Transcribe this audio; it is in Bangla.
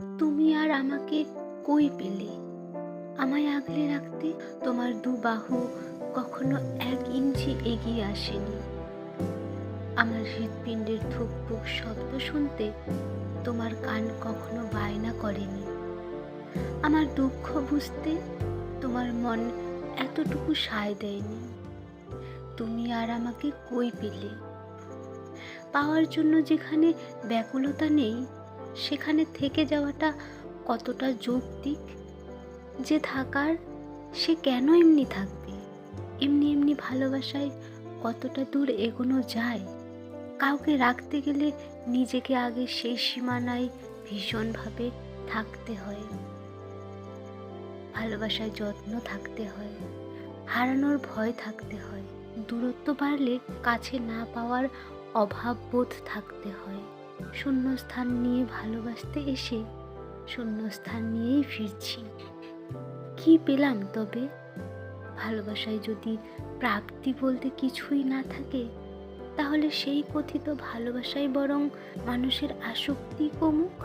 তুমি আর আমাকে কই পেলে? আমায় আগলে রাখতে তোমার দু বাহু কখনো 1 ইঞ্চি এগিয়ে আসেনি। আমার হৃৎপিণ্ডের ধুকপুক শব্দ শুনতে তোমার কান কখনো বায়না করেনি। আমার দুঃখ বুঝতে তোমার মন এতটুকু সায় দেয়নি। তুমি আর আমাকে কই পেলে? পাওয়ার জন্য যেখানে ব্যাকুলতা নেই, সেখানে থেকে যাওয়াটা কতটা যৌক্তিক। যে থাকার, সে কেন এমনি থাকবে? এমনি এমনি ভালোবাসায় কতটা দূর এগোনো যায়? কাউকে রাখতে গেলে নিজেকে আগে সেই সীমানায় ভীষণভাবে থাকতে হয়। ভালোবাসায় যত্ন থাকতে হয়, হারানোর ভয় থাকতে হয়, দূরত্ব বাড়লে কাছে না পাওয়ার অভাব বোধ থাকতে হয়। শূন্যস্থান নিয়ে ভালোবাসতে এসে শূন্যস্থান নিয়েই ফিরছি। কি পেলাম তবে? ভালোবাসায় যদি প্রাপ্তি বলতে কিছুই না থাকে, তাহলে সেই কথিত ভালোবাসায় বরং মানুষের আসক্তি কমুক।